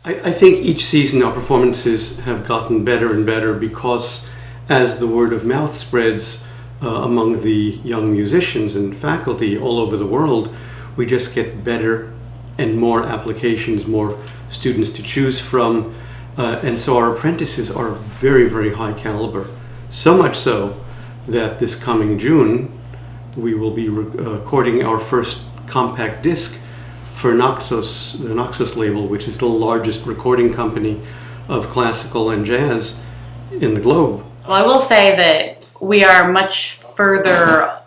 I think each season our performances have gotten better and better because as the word of mouth spreads among the young musicians and faculty all over the world, we just get better and more applications, more students to choose from. And so our apprentices are very, very high caliber. So much so that this coming June, we will be recording our first compact disc for Naxos, the Naxos label, which is the largest recording company of classical and jazz in the globe. Well, I will say that we are much further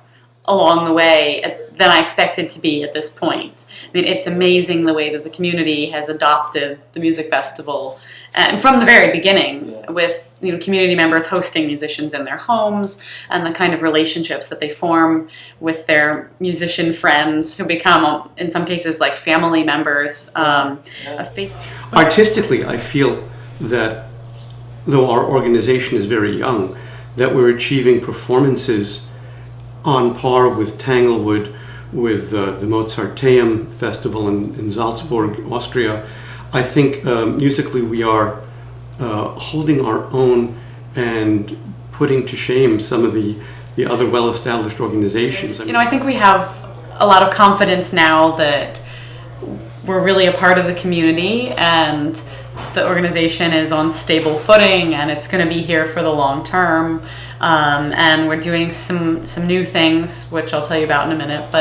along the way than I expected to be at this point. I mean, it's amazing the way that the community has adopted the music festival, and from the very beginning, with community members hosting musicians in their homes, and the kind of relationships that they form with their musician friends who become, in some cases, like family members. Artistically, I feel that though our organization is very young, that we're achieving performances on par with Tanglewood, with the Mozarteum Festival in Salzburg, Austria. I think musically we are holding our own and putting to shame some of the other well-established organizations. I think we have a lot of confidence now that we're really a part of the community and the organization is on stable footing and it's going to be here for the long term. And we're doing some new things, which I'll tell you about in a minute.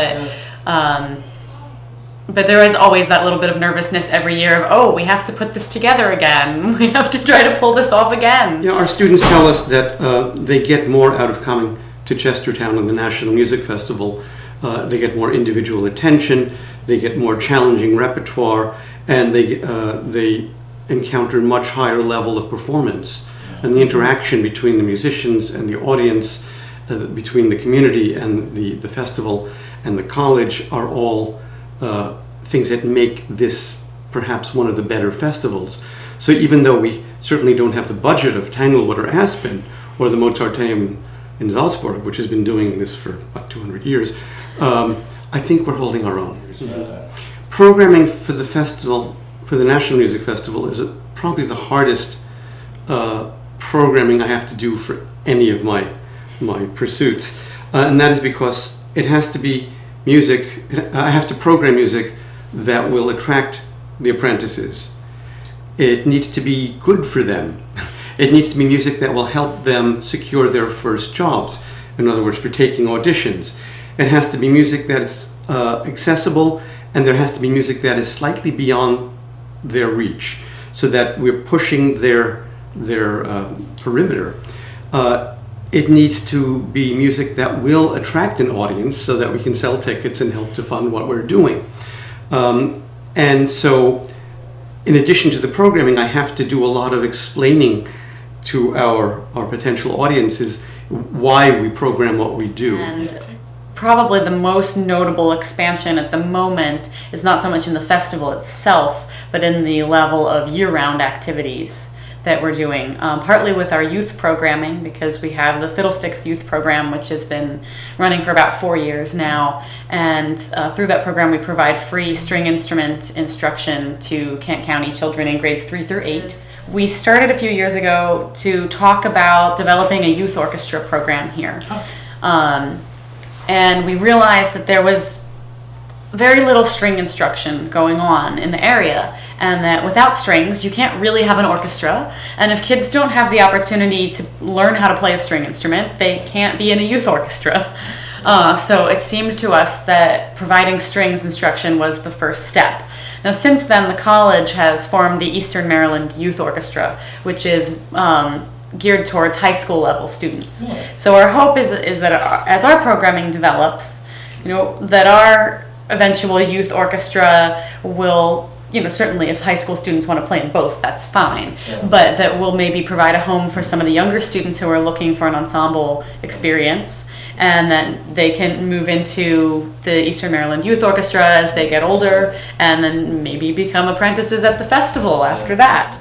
But there is always that little bit of nervousness every year of, we have to put this together again. We have to try to pull this off again. Yeah, our students tell us that they get more out of coming to Chestertown and the National Music Festival. They get more individual attention, they get more challenging repertoire, and they encounter a much higher level of performance. And the interaction between the musicians and the audience, between the community and the festival and the college are all things that make this perhaps one of the better festivals. So even though we certainly don't have the budget of Tanglewood or Aspen or the Mozarteum in Salzburg, which has been doing this for about 200 years, I think we're holding our own. Programming for the festival, for the National Music Festival, is probably the hardest programming I have to do for any of my pursuits, and that is because it has to be music. I have to program music that will attract the apprentices. It needs to be good for them. It needs to be music that will help them secure their first jobs. In other words, for taking auditions. It has to be music that is accessible, and there has to be music that is slightly beyond their reach, so that we're pushing their perimeter. It needs to be music that will attract an audience so that we can sell tickets and help to fund what we're doing. And so, in addition to the programming, I have to do a lot of explaining to our potential audiences why we program what we do. And probably the most notable expansion at the moment is not so much in the festival itself, but in the level of year-round activities that we're doing, partly with our youth programming, because we have the Fiddlesticks Youth Program, which has been running for about 4 years now, and through that program we provide free string instrument instruction to Kent County children in grades 3 through 8. We started a few years ago to talk about developing a youth orchestra program here, and we realized that there was very little string instruction going on in the area, and that without strings you can't really have an orchestra, and if kids don't have the opportunity to learn how to play a string instrument, they can't be in a youth orchestra. So it seemed to us that providing strings instruction was the first step. Now since then the college has formed the Eastern Maryland Youth Orchestra, which is geared towards high school level students. So our hope is that as our programming develops, that our eventual youth orchestra will, certainly if high school students want to play in both, that's fine, but that will maybe provide a home for some of the younger students who are looking for an ensemble experience, and that they can move into the Eastern Maryland Youth Orchestra as they get older, and then maybe become apprentices at the festival after that.